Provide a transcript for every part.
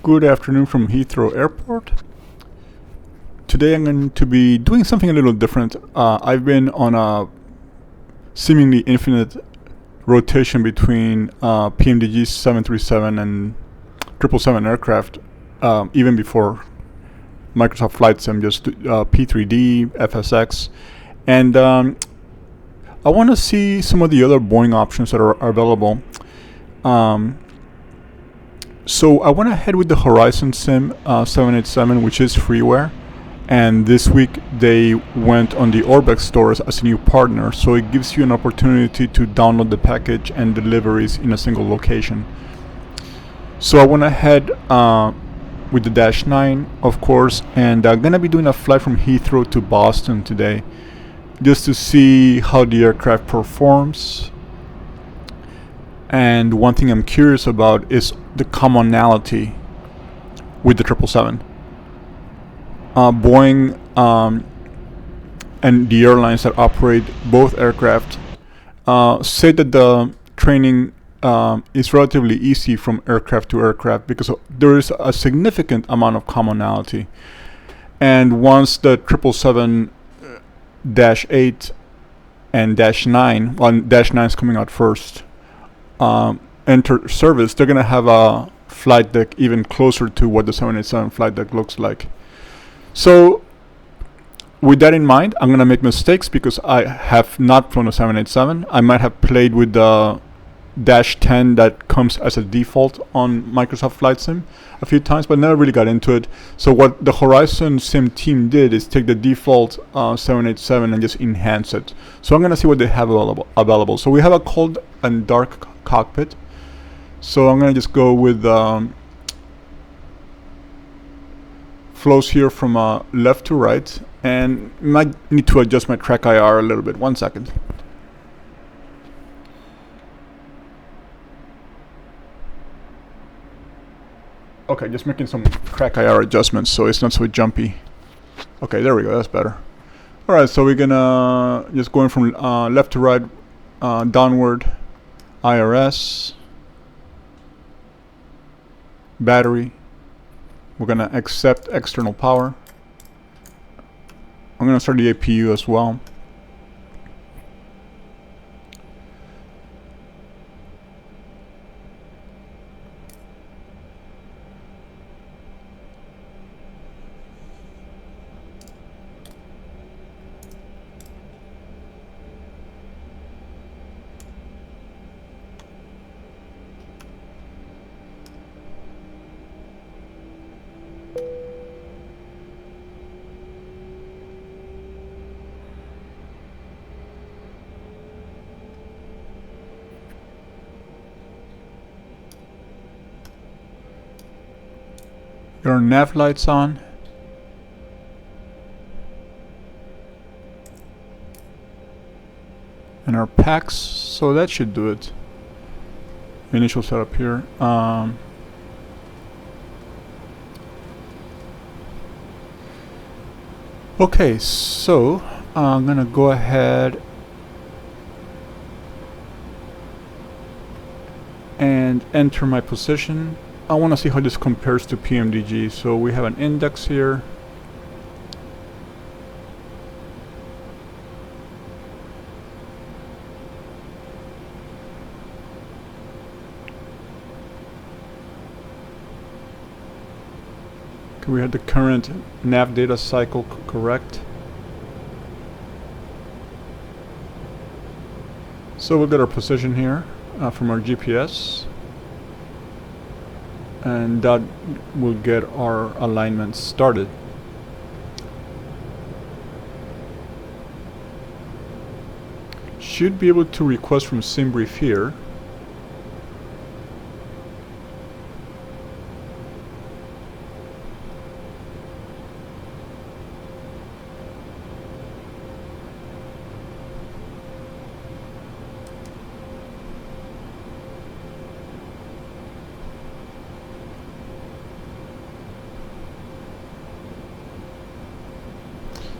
Good afternoon from Heathrow Airport. Today I'm going to be doing something a little different. I've been on a seemingly infinite rotation between PMDG 737 and 777 aircraft, even before Microsoft Flight Sim, just P3D, FSX, and I want to see some of the other Boeing options that are available. So I went ahead with the Horizon Sim 787, which is freeware, and this week they went on the Orbex stores as a new partner, so it gives you an opportunity to download the package and deliveries in a single location. So I went ahead with the Dash 9, of course, and I'm gonna be doing a flight from Heathrow to Boston today, just to see how the aircraft performs. And one thing I'm curious about is the commonality with the 777. Boeing and the airlines that operate both aircraft say that the training is relatively easy from aircraft to aircraft because there is a significant amount of commonality. And once the 777-8 and -9, well, -9 is coming out first, enter service, they're going to have a flight deck even closer to what the 787 flight deck looks like. So with that in mind, I'm going to make mistakes because I have not flown a 787. I might have played with the Dash 10 that comes as a default on Microsoft Flight Sim a few times, but never really got into it. So what the Horizon Sim team did is take the default 787 and just enhance it. So I'm going to see what they have available. So we have a cold and dark cockpit. So I'm going to just go with flows here from left to right, and might need to adjust my track IR a little bit. 1 second. Okay, just making some track IR adjustments so it's not so jumpy. Okay, there we go, that's better. Alright, so we're gonna just going from left to right, downward, IRS, battery. We're gonna accept external power. I'm gonna start the APU as well. Got our nav lights on. And our packs, so that should do it. Initial setup here. Okay, so I'm gonna go ahead and enter my position. I want to see how this compares to PMDG. So we have an index here. Okay, we have the current nav data cycle correct. So we've got our position here from our GPS. And that will get our alignment started. Should be able to request from SimBrief here.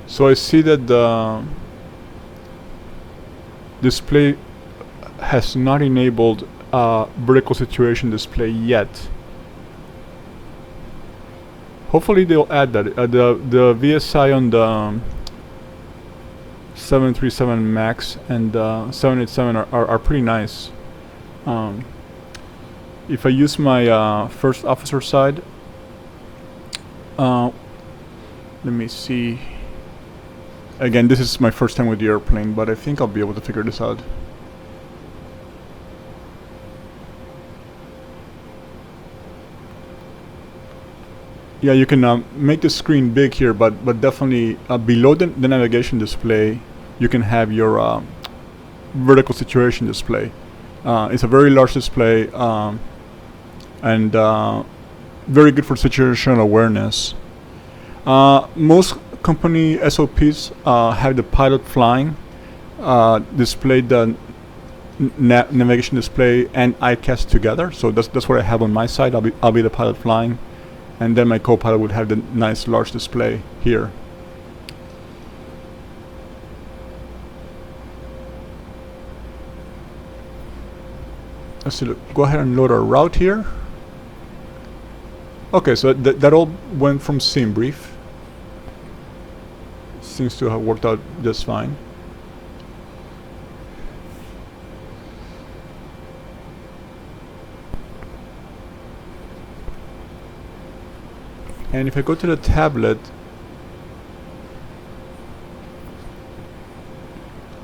So I see that the display has not enabled vertical situation display yet. Hopefully they'll add that. The VSI on the 737 Max and 787 are pretty nice. If I use my first officer side, let me see. Again, this is my first time with the airplane, but I think I'll be able to figure this out. Yeah, you can make the screen big here, but definitely below the navigation display, you can have your vertical situation display. It's a very large display and very good for situational awareness. Most company SOPs have the pilot flying display, the navigation display and ICAST together. So that's what I have on my side. I'll be the pilot flying. And then my co-pilot would have the nice large display here. Let's see, look, go ahead and load our route here. Okay, so that all went from scene brief. Seems to have worked out just fine. And if I go to the tablet,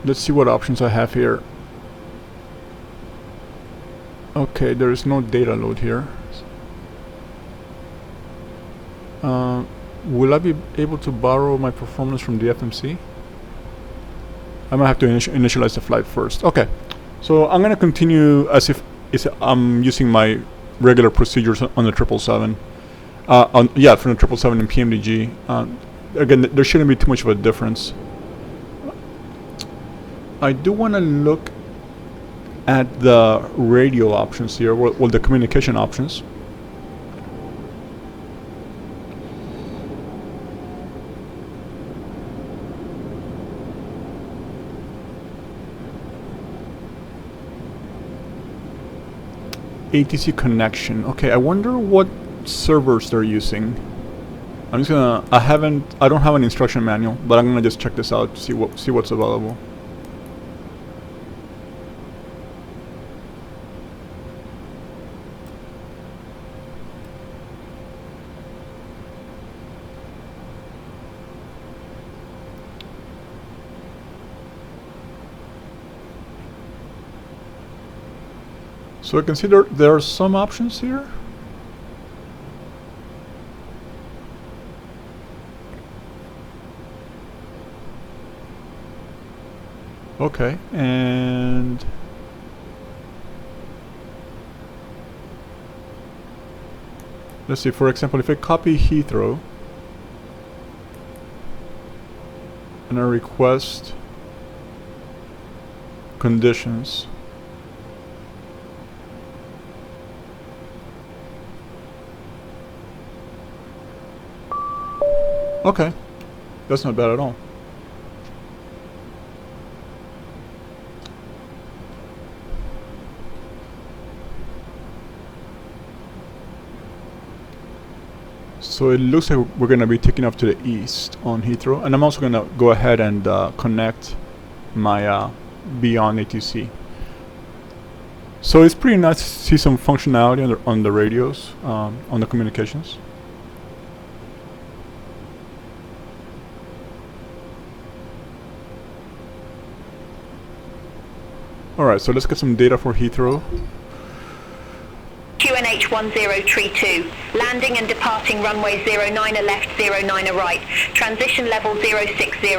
let's see what options I have here. Okay, there is no data load here. Will I be able to borrow my performance from the FMC? I might have to initialize the flight first. Okay, so I'm gonna continue as if I'm using my regular procedures on the 777. From the 777 and PMDG. Again, there shouldn't be too much of a difference. I do want to look at the radio options here, well, the communication options. ATC connection. Okay, I wonder what servers they're using. I'm just gonna. I don't have an instruction manual, but I'm gonna just check this out, see what's available. So I consider there are some options here. Okay, and let's see, for example, if I copy Heathrow and I request conditions, okay, that's not bad at all. So it looks like we're going to be taking off to the east on Heathrow, and I'm also going to go ahead and connect my Beyond ATC. So it's pretty nice to see some functionality on the radios, on the communications. Alright, so let's get some data for Heathrow. QNH 1032, landing and departing runway 09er left, 09er right, transition level 060,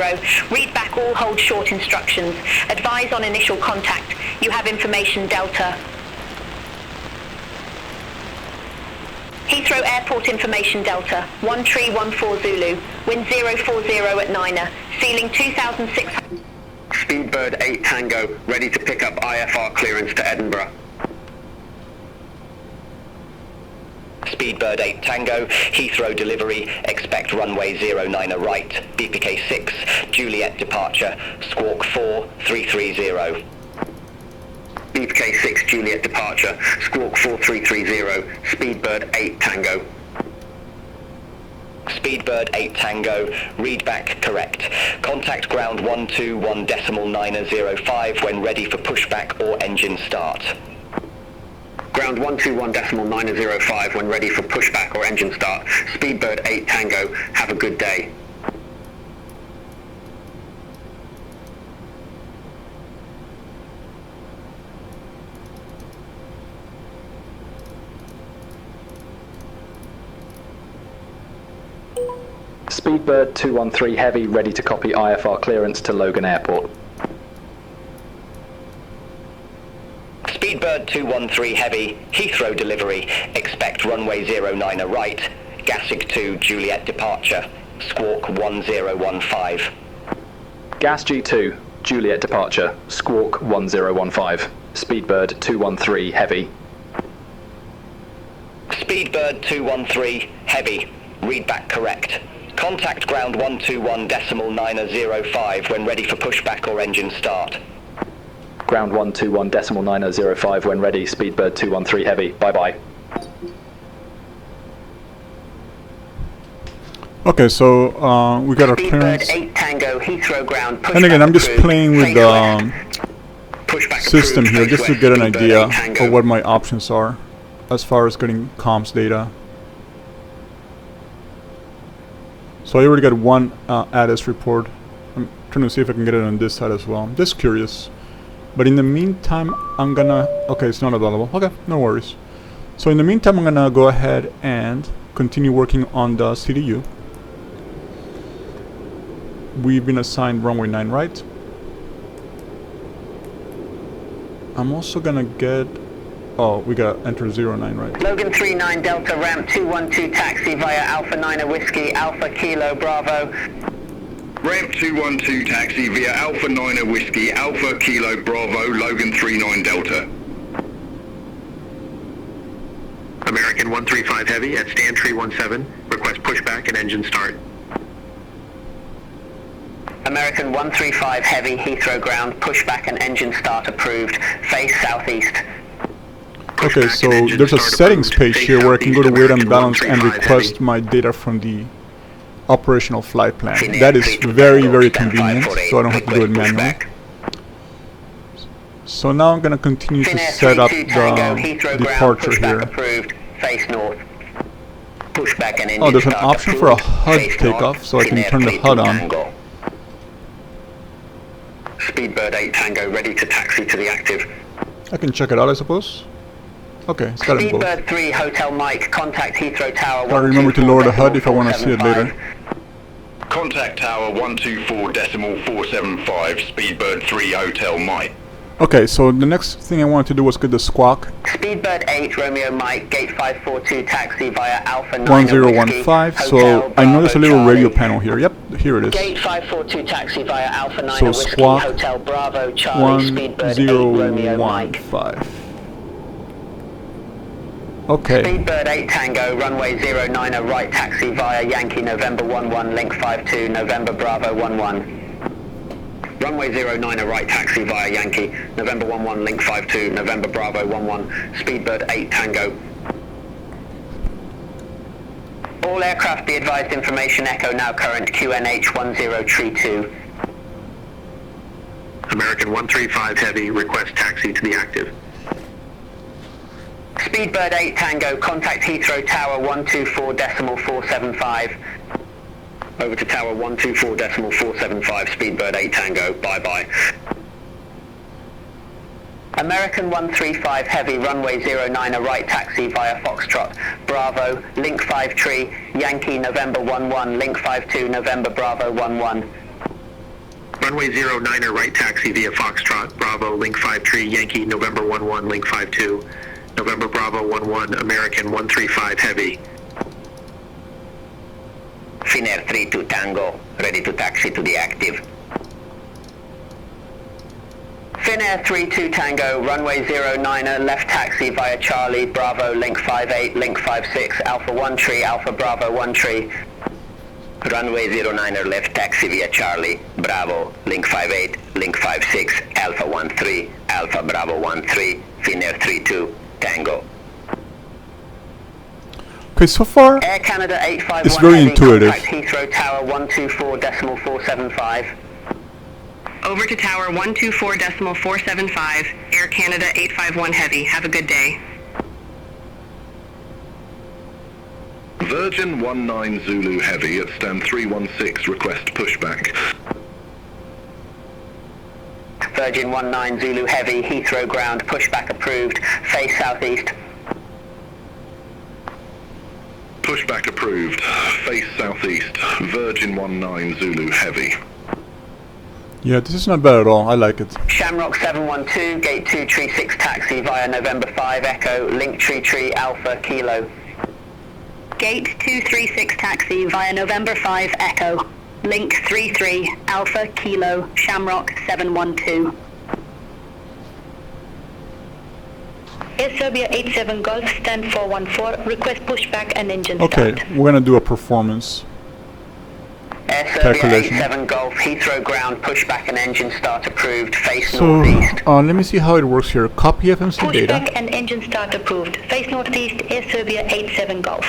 read back all hold short instructions, advise on initial contact, you have information Delta. Heathrow Airport information Delta, 1314 Zulu, wind 040 at 9er, ceiling 2600. Speedbird 8 Tango, ready to pick up IFR clearance to Edinburgh. Speedbird 8 Tango, Heathrow delivery, expect runway 09er right, BPK 6, Juliet departure, squawk 4330. BPK 6 Juliet departure, squawk 4330, Speedbird 8 Tango. Speedbird 8 Tango, read back correct. Contact ground 121.905 when ready for pushback or engine start. Ground 121.905 when ready for pushback or engine start. Speedbird 8 Tango, have a good day. Speedbird 213 Heavy, ready to copy IFR clearance to Logan Airport. Speedbird 213 Heavy, Heathrow delivery, expect runway 09 right, Gassig 2 Juliet departure, squawk 1015. Gas G2, Juliet departure, squawk 1015. Speedbird 213 Heavy. Speedbird 213 Heavy, read back correct. Contact ground 121.905 when ready for pushback or engine start. Ground 121.905 when ready, Speedbird 213 Heavy. Bye-bye. Okay, so we got our clearance. Speedbird 8 Tango, Heathrow ground, pushback And again, I'm just approved. playing with Face the Pushback system approved, here face just to west, get an Speedbird idea 8 Tango. of what my options are as far as getting comms data. So I already got one ADIS report. I'm trying to see if I can get it on this side as well. I'm just curious. But in the meantime, I'm gonna... Okay, it's not available. Okay, no worries. So in the meantime, I'm gonna go ahead and continue working on the CDU. We've been assigned runway 9 right. I'm also gonna get... Oh, we got enter 09 right. Logan 39 Delta ramp 212 taxi via Alpha 9 Whiskey, Alpha Kilo Bravo. Ramp 212 taxi via Alpha 9 Whiskey, Alpha Kilo Bravo, Logan 39 Delta. American 135 Heavy at stand 317, request pushback and engine start. American 135 Heavy, Heathrow ground, pushback and engine start approved. Face southeast. Okay, so there's a settings page here where I can go to weight and balance and request my data from the operational flight plan. That is very, very convenient, so I don't have to do it manually. So now I'm going to continue to set up the departure here. Approved. Face north. Pushback and engine Oh, there's an start option for a approved. HUD Face takeoff, north. so I can Finnair turn the 32 HUD on. Tango. Speedbird 8 Tango ready to taxi to the active. I can check it out, I suppose. Okay, it's got it both. Speedbird 3 Hotel Mike, contact Heathrow Tower. Gotta remember to lower the HUD if I want to see it later. Contact Tower 124.475, Speedbird 3 Hotel Mike. Okay, so the next thing I wanted to do was get the squawk Speedbird 8 Romeo Mike, gate 542 taxi via Alpha 9 1015. So I know there's a little radio panel here. Yep, here it is. Gate 542 taxi via Alpha 9 So Whiskey, squawk Hotel Bravo Charlie, Speedbird 8 Romeo Mike. 1015. Okay. Speedbird 8 Tango, runway 09 right taxi via Yankee November 11, link 52, November Bravo 11. Runway 09 right taxi via Yankee, November 11, link 52, November Bravo 11, Speedbird 8 Tango. All aircraft be advised information echo now current QNH 1032. American 135 Heavy, request taxi to the active. Speedbird 8 Tango, contact Heathrow Tower 124.475. Over to Tower 124.475, Speedbird 8 Tango, bye-bye. American 135 Heavy, runway 09 right taxi via Foxtrot, Bravo, link 53, Yankee November 11, link 52, November Bravo 11. Runway 09 right taxi via Foxtrot, Bravo, link 53, Yankee November 11, link 52, November Bravo 11, American 135 Heavy. Finnair 32 Tango, ready to taxi to the active. Finnair 32 Tango, runway 09 left taxi via Charlie, Bravo, link 58, link 56, Alpha 1 tree, Alpha Bravo 1 tree. Runway 09 left taxi via Charlie, Bravo, link 58, link 56, Alpha 13, Alpha Bravo 13, Finnair 32 Tango. Okay, so far Air Canada 851 it's very heavy, intuitive. contact Heathrow Tower 124.475. Over to Tower 124.475, Air Canada 851 Heavy. Have a good day. Virgin 19 Zulu Heavy at stand 316, request pushback. Virgin 19 Zulu Heavy, Heathrow ground, pushback approved, face southeast. Pushback approved, face southeast, Virgin 19 Zulu Heavy. Yeah, this is not bad at all. I like it. Shamrock 712, gate 236 taxi via November 5 Echo, link tree Alpha Kilo. Gate 236 taxi via November 5 Echo. Link 33 Alpha Kilo Shamrock 712. Air Serbia 87 Golf, stand 414, request pushback and engine Okay, start. we're gonna do a performance Air Serbia calculation. 87 Golf, Heathrow ground, pushback and engine start approved, face So, northeast. let me see how it works here. Copy FMC data. Pushback and engine start approved, face northeast, Air Serbia 87 Golf.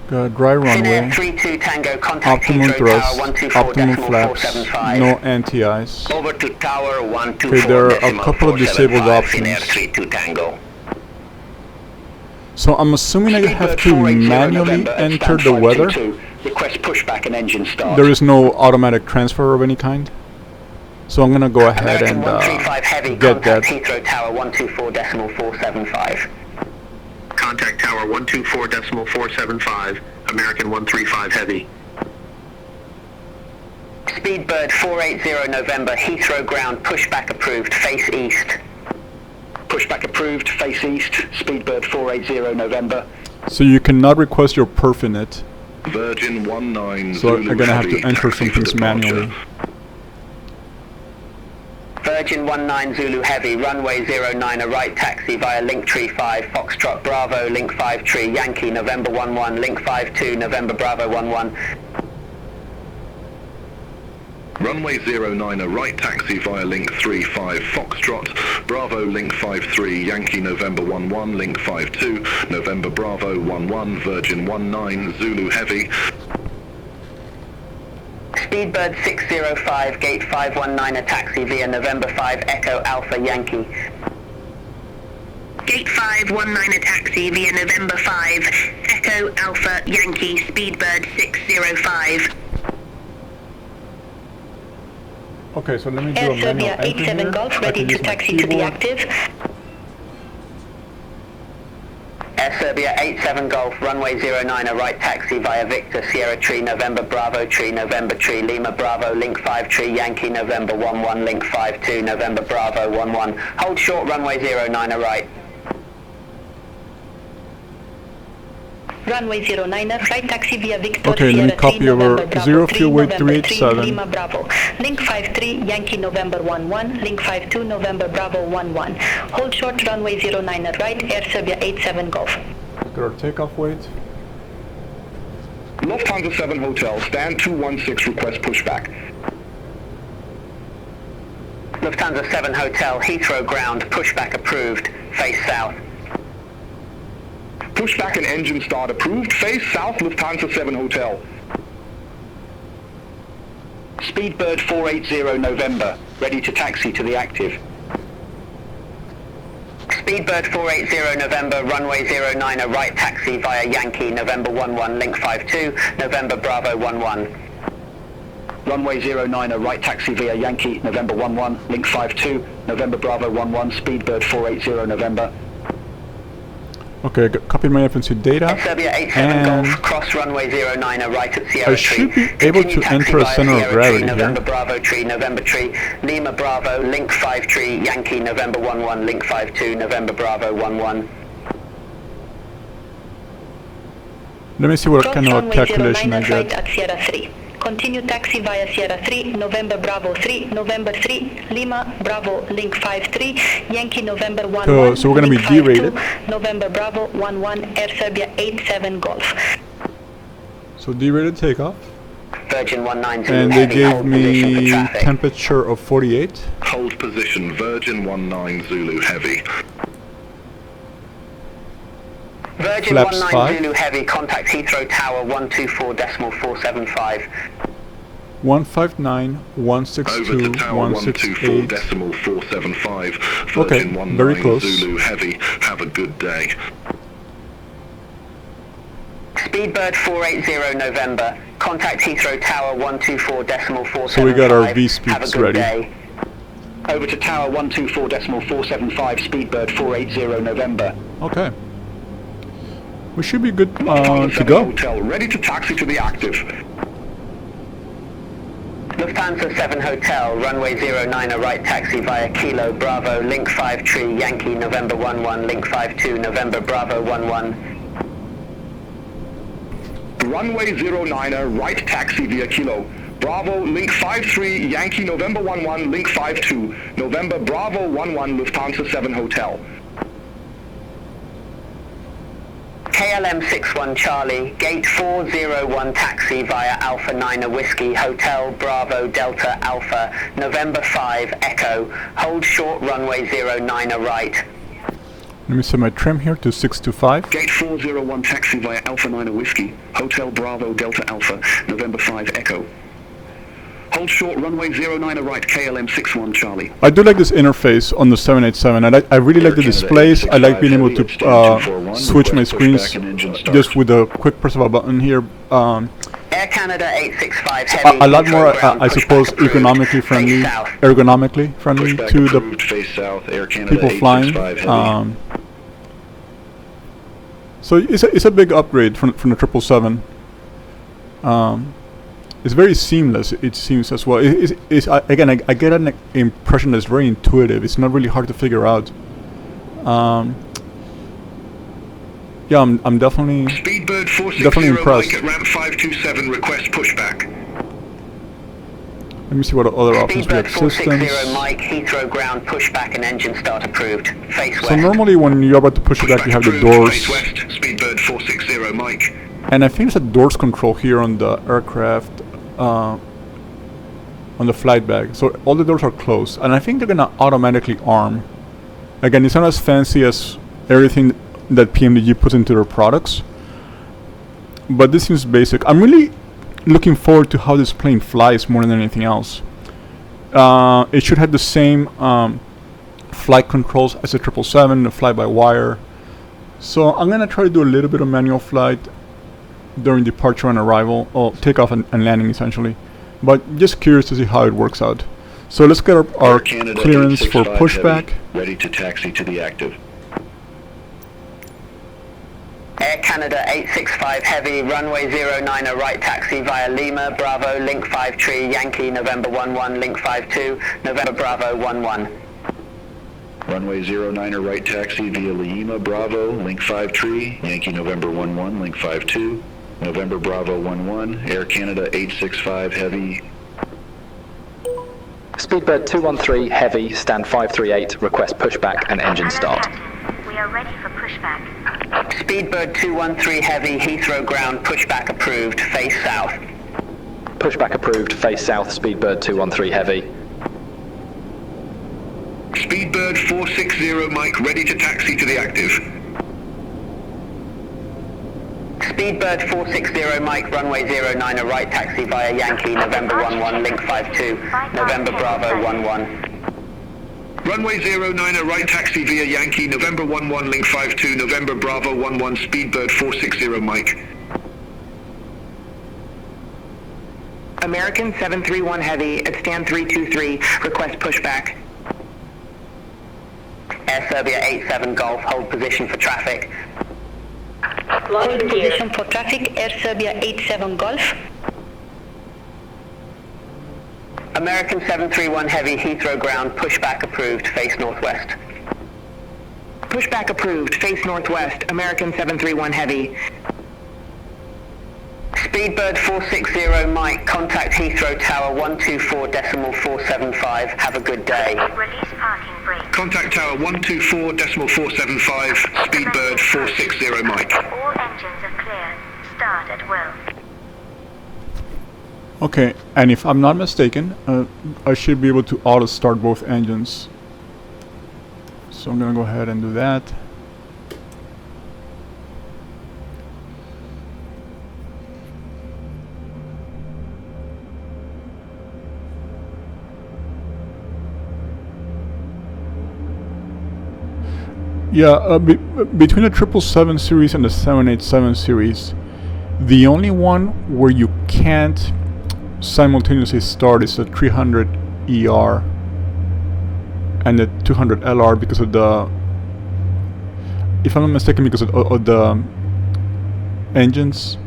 Got dry Finnair runway, 32 Tango, contact optimum Heathrow thrust, Tower optimum flaps, 124.475. no anti-ice. Over to Tower Okay, there are a couple of disabled options. 32 Tango. So I'm assuming I have to manually enter the weather. Request pushback and engine start. There is no automatic transfer of any kind. So I'm gonna go ahead American and 135 heavy, get that. contact Heathrow Tower 124.475. Contact Tower 124.475, American 135 Heavy. Speedbird 480 November, Heathrow ground, pushback approved, face east. Pushback approved, face east, Speedbird 480 November. So you cannot request your perf in it. Virgin 19 So Zulu I'm gonna have Heavy, to enter taxi some for things departure. manually. Virgin 19 Zulu Heavy, runway 09, a right taxi via link tree 5, Foxtrot Bravo, link 5 tree, Yankee, November 11, link 52, November Bravo 11. Runway 09, a right taxi via link 35, Foxtrot, Bravo link 53, Yankee November 11, link 52, November Bravo 11, Virgin 19, Zulu Heavy. Speedbird 605, gate 519, a taxi via November 5, Echo Alpha Yankee. Gate 519 a taxi via November 5 Echo Alpha Yankee Speedbird 605. Okay, so let me do Air a manual Serbia entry 87 here. Golf, I ready can to use my taxi to the keyboard. active. Air Serbia 87 Golf, runway 09, a right taxi via Victor, Sierra Tree, November Bravo Tree, November Tree, Lima Bravo, link 5 Tree, Yankee November 11, link 52, November Bravo 11. Hold short, runway 09, a right. Runway 09, right taxi via Victor, Okay, let me Sierra copy 3, over November Bravo 0 3, fuel weight November 3, 387. Lima Bravo. Link 53, Yankee November 11, link 52, November Bravo 11. Hold short, runway 09 at right, Air Serbia 87 Golf. Got our takeoff weight. Lufthansa 7 Hotel, stand 216, request pushback. Lufthansa 7 Hotel, Heathrow ground, pushback approved, face south. Pushback and engine start approved, face south, Lufthansa 7 Hotel. Speedbird 480 November, ready to taxi to the active. Speedbird 480 November, runway 09, a right taxi via Yankee, November 11, link 52, November Bravo 11. Runway 09, a right taxi via Yankee, November 11, link 52, November Bravo 11, Speedbird 480 November. Okay, copied my FNC data. Serbia 87 And Golf, cross runway 09, a right at Sierra I Tree. should be able Continue to taxi enter a via center of Sierra gravity Tree, here. November Bravo Tree, November Tree, Lima Bravo, link 5 Tree, Yankee, November 11, link 52, November Bravo 11. Let me see what Cross kind of runway calculation 09 I at right get. at Sierra 3. Continue taxi via Sierra 3, November Bravo 3, November 3, Lima Bravo, link 53, Yankee November 11, So we're gonna be link 52, derated. November Bravo 11, Air Serbia 87 Golf. So derated takeoff. Virgin 19 And they heavy, gave hold position for me traffic. temperature of 48. Hold position, Virgin 19 Zulu Heavy. Virgin Flaps 19 5. Zulu Heavy, contact Heathrow Tower 124.475. 159, Over 162, to tower 168. 124.475. Okay, Virgin very 19 close. Zulu Heavy. Have a good day. Speedbird 480 November, contact Heathrow Tower 124.475. So we got our V Have a speeds good ready. day. Over to Tower 124.475, Speedbird 480 November. Okay. We should be good Lufthansa to 7 go. Hotel, ready to taxi to the active. Lufthansa 7 Hotel, runway 09, a right taxi via Kilo Bravo, link 5 Tree, Yankee November 11, link 52, November Bravo 11. Runway 09er, right taxi via Kilo. Bravo, link 53, Yankee November 11, link 52, November Bravo 11, Lufthansa 7 Hotel. KLM 61 Charlie, gate 401 taxi via Alpha 9 Whiskey, Hotel Bravo Delta Alpha, November 5 Echo, hold short runway 09 right. Let me set my trim here to 625. Gate 401 taxi via Alpha 9 Whiskey, Hotel Bravo Delta Alpha, November 5 Echo. Hold short runway 09 right, KLM 61 Charlie. I do like this interface on the 787. I really like the displays. I like being able to switch my screens just with a quick press of a button here. Air Canada 865 Heavy. A lot more, ground, I pushback suppose, approved, economically friendly, face south. ergonomically friendly Pushback to the approved, face south, Air Canada people flying. 865 Heavy. So it's a big upgrade from the 777. It's very seamless. It seems as well. Again, I get an impression that it's very intuitive. It's not really hard to figure out. Yeah, I'm definitely Speedbird 460 definitely impressed. Mike at ramp 527, request pushback. Let me see what other options we Speedbird have. 460 Systems. Mike, Heathrow ground, pushback and engine start approved. Face So west. normally when you're about to push it back, you have the approved, doors. face west, Speedbird 460 Mike. And I think there's a doors control here on the aircraft, on the flight bag. So all the doors are closed, and I think they're gonna automatically arm. Again, it's not as fancy as everything that PMDG puts into their products, but this seems basic. I'm really looking forward to how this plane flies more than anything else. It should have the same flight controls as a 777, the fly-by-wire. So I'm gonna try to do a little bit of manual flight during departure and arrival, or takeoff and landing essentially, but just curious to see how it works out. So let's get our Air Canada clearance for 865 pushback. Heavy, ready to taxi to the active. Air Canada 865 Heavy, runway 09 a right taxi via Lima, Bravo, link 5 Tree, Yankee, November 11, link 52, November Bravo 11. Runway 09er right taxi via Lima, Bravo, link 5 Tree, Yankee November 11, link 52, November Bravo 11, Air Canada 865 Heavy. Speedbird 213 Heavy, stand 538, request pushback and engine start. We are ready for pushback. Speedbird 213 Heavy, Heathrow ground, pushback approved, face south. Pushback approved, face south, Speedbird 213 Heavy. Speedbird 460 Mike, ready to taxi to the active. Speedbird 460 Mike, runway 09 a right taxi via Yankee, November 11, link 52, November Bravo 11. Runway 09er right taxi via Yankee, November 11, link 52, November Bravo 11, Speedbird 460 Mike. American 731 Heavy at stand 323, request pushback. Air Serbia 87 Golf, hold position for traffic. Hold position for traffic, Air Serbia 87 Golf. American 731 Heavy, Heathrow ground, pushback approved, face northwest. Pushback approved, face northwest, American 731 Heavy. Speedbird 460 Mike, contact Heathrow Tower 124.475, have a good day. Release parking brake. Contact tower 124.475, Speedbird 460 Mike. All engines are clear. Start at will. Okay, and if I'm not mistaken, I should be able to auto start both engines. So I'm gonna go ahead and do that. Yeah, between the 777 series and the 787 series, the only one where you can't simultaneously start is the 300 ER and the 200 LR because of the, if I'm not mistaken, because of the engines.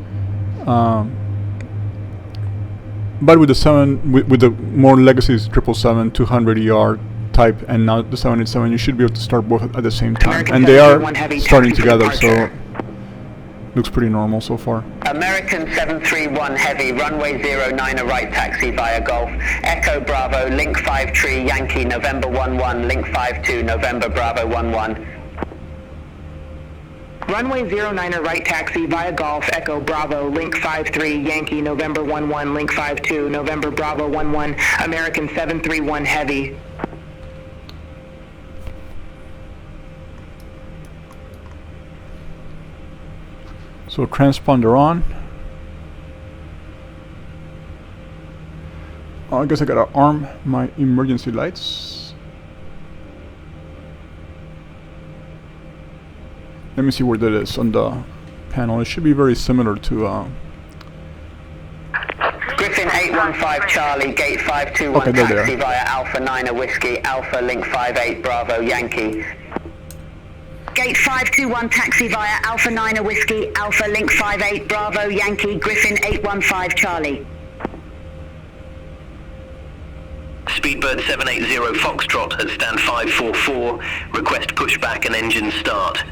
But with the with the more legacy 777, 200 ER type, and now the 787, you should be able to start both at the same time, American and they are 731 Heavy, starting taxi together, departure. so looks pretty normal so far. American 731 Heavy, runway 09, a right taxi via Gulf. Echo Bravo, link 53, Yankee, November 11, link 52, November Bravo 11. Runway 09, a right taxi via Golf, Echo Bravo, link 53, Yankee, November 11, link 52, November Bravo 11, American 731 Heavy. So transponder on. I guess I gotta arm my emergency lights. Let me see where that is on the panel. It should be very similar to Griffin 815 Charlie, gate 521 okay, there they taxi are. via Alpha 9 Whiskey, Alpha link 58 Bravo Yankee. Gate 521 taxi via Alpha 9 Whiskey, Alpha link 58 Bravo Yankee, Griffin 815 Charlie. Speedbird 780 Foxtrot at stand 544, request pushback and engine start.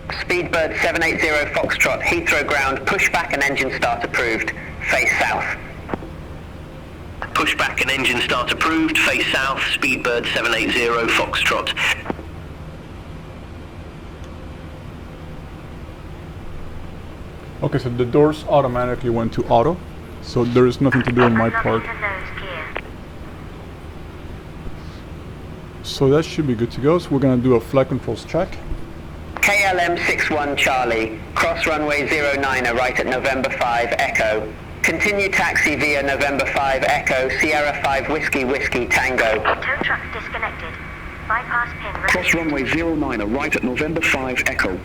Speedbird 780 Foxtrot, Heathrow ground, pushback and engine start approved, face south. Pushback and engine start approved, face south, Speedbird 780 Foxtrot. Okay, so the doors automatically went to auto, so there is nothing to do on my part. So that should be good to go. So we're gonna do a flight controls check. KLM 61 Charlie, cross runway 09, a right at November 5 Echo. Continue taxi via November 5 Echo, Sierra 5 Whiskey Whiskey Tango. Tow truck disconnected. Bypass pin. Cross runway 09, a right at November 5 Echo.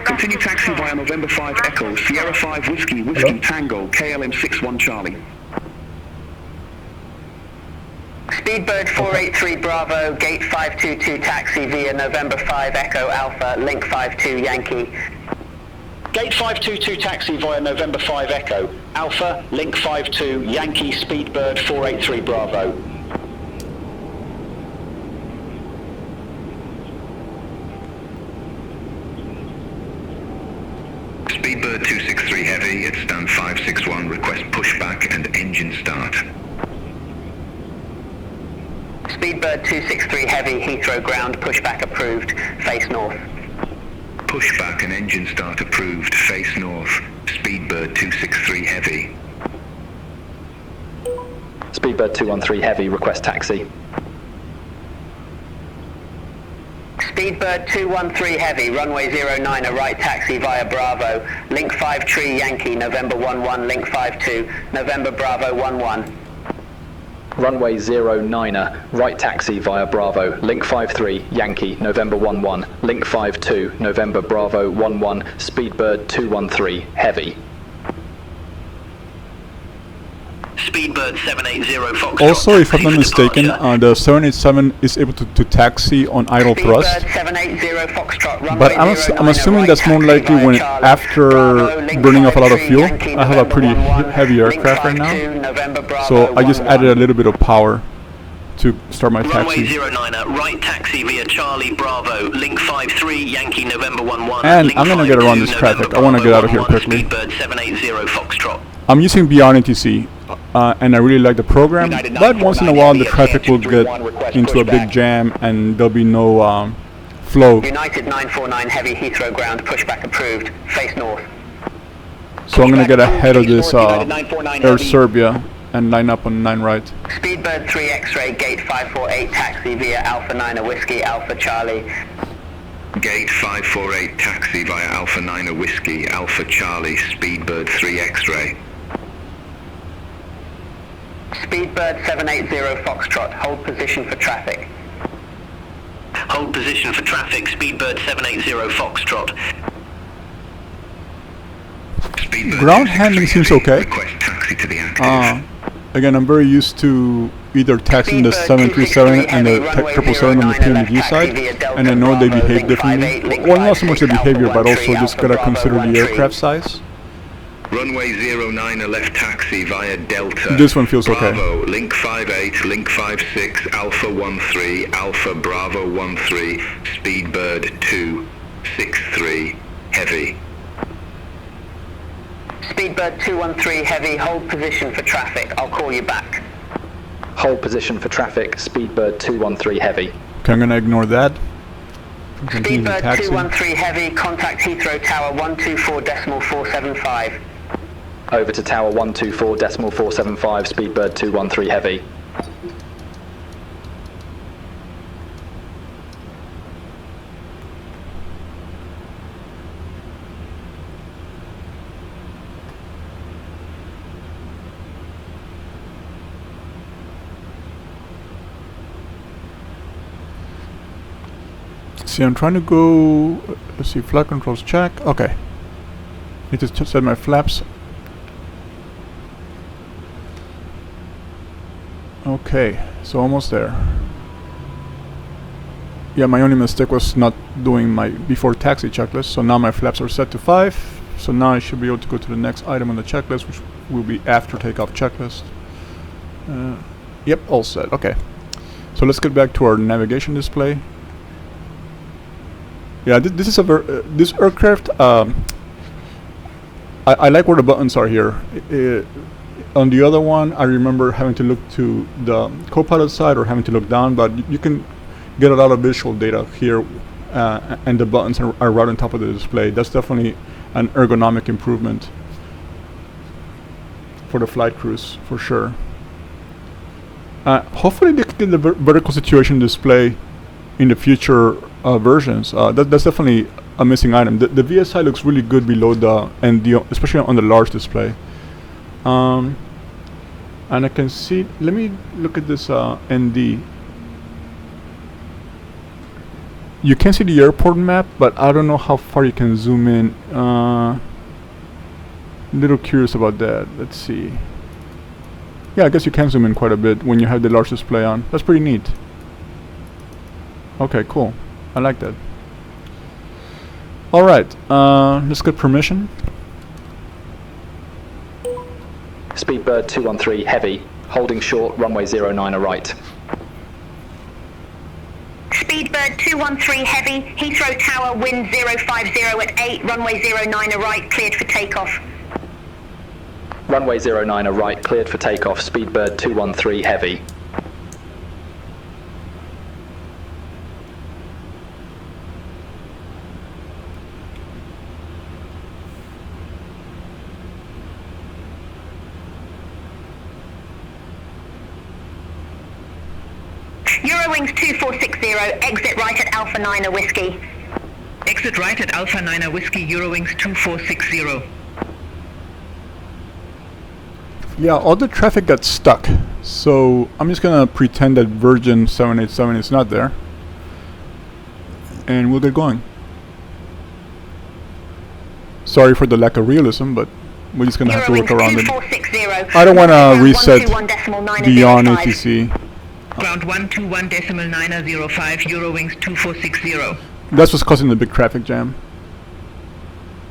Continue taxi via November 5 Echo, Sierra 5 Whiskey Whiskey Tango, KLM 61 Charlie. Speedbird 483 Bravo, gate 522 taxi via November 5 Echo Alpha, link 52 Yankee. Gate 522 taxi via November 5 Echo, Alpha, link 52 Yankee, Speedbird 483 Bravo. Speedbird 263 Heavy at stand 561, request pushback and engine start. Speedbird 263 Heavy, Heathrow ground, pushback approved, face north. Pushback and engine start approved, face north. Speedbird 263 Heavy. Speedbird 213 Heavy, request taxi. Speedbird 213 Heavy, runway 09, a right taxi via Bravo, link 53 Yankee, November 11, link 52, November Bravo 11. Runway 09er, right taxi via Bravo, link 53, Yankee, November 11, link 52, November Bravo 11, Speedbird 213, Heavy. Speedbird 780 Foxtrot. Also, if I'm not mistaken, the 787 is able to taxi on idle thrust. Speedbird 780 Foxtrot, runway But I'm assuming that's more likely when after burning off a lot of fuel. I have a pretty heavy aircraft right now, so I just added a little bit of power to start my Runway taxi. 09er, right taxi via Charlie Bravo, link 53 Yankee, November 11. And link I'm gonna get around this 52, traffic. November I want to get out of here Bravo quickly. 11, Speedbird 780 Foxtrot. I'm using Beyond ATC, and I really like the program, but once in a while the traffic will get into a big jam and there'll be no flow. United 949 Heavy, Heathrow ground, pushback approved, face north. So I'm gonna get ahead of this Air Serbia and line up on 9 right. Speedbird 3 X-ray, gate 548 taxi via Alpha 9 Whiskey, Alpha Charlie. Gate 548 taxi via Alpha 9 Whiskey, Alpha Charlie, Speedbird 3 X-ray. Speedbird 780 Foxtrot, hold position for traffic. Hold position for traffic, Speedbird 780 Foxtrot. Speedbird Ground handling seems okay. Request taxi to the active. Again, I'm very used to either taxiing the 737 and the 777 on the PMG side, and I know they behave differently. Well, not so much the behavior, but also just gotta consider the aircraft size. Runway 09 left taxi via Delta. This one feels okay. Bravo, link 58, link 56, Alpha 13, Alpha Bravo 13, Speedbird 263, heavy. Speedbird 213 heavy, hold position for traffic. I'll call you back. Hold position for traffic, Speedbird 213 heavy. Okay, I'm gonna ignore that. Continue Speedbird taxi. 213 heavy, contact Heathrow Tower 124.475. Over to Tower 124.475, Speedbird 213 heavy. See, I'm trying to go. Let's see, flight controls check. Okay. Need to set my flaps. Okay, so almost there. Yeah, my only mistake was not doing my before taxi checklist. So now my flaps are set to 5. So now I should be able to go to the next item on the checklist, which will be after takeoff checklist. Yep, all set. Okay. So let's get back to our navigation display. Yeah, this is a this aircraft. I like where the buttons are here. On the other one, I remember having to look to the co-pilot side or having to look down, but you can get a lot of visual data here, and the buttons are right on top of the display. That's definitely an ergonomic improvement for the flight crews, for sure. Hopefully they can get the vertical situation display in the future versions. That's definitely a missing item. The VSI looks really good below the especially on the large display. And I can see. Let me look at this ND. You can see the airport map, but I don't know how far you can zoom in. Little curious about that. Let's see. Yeah, I guess you can zoom in quite a bit when you have the large display on. That's pretty neat. Okay, cool. I like that. Alright, let's get permission. Speedbird 213 heavy, holding short, runway 09 right. Speedbird 213 heavy, Heathrow Tower, wind 050 at 8, runway 09 right, cleared for takeoff. Runway 09 right, cleared for takeoff, Speedbird 213 heavy. Eurowings 2460, exit right at Alpha 9 Whiskey. Exit right at Alpha 9 Whiskey, Eurowings 2460. Yeah, all the traffic got stuck, so I'm just gonna pretend that Virgin 787 is not there, and we'll get going. Sorry for the lack of realism, but we're just gonna have to work around it. I don't want to reset beyond ATC. Ground 121.905, Eurowings 2460. That's what's causing the big traffic jam.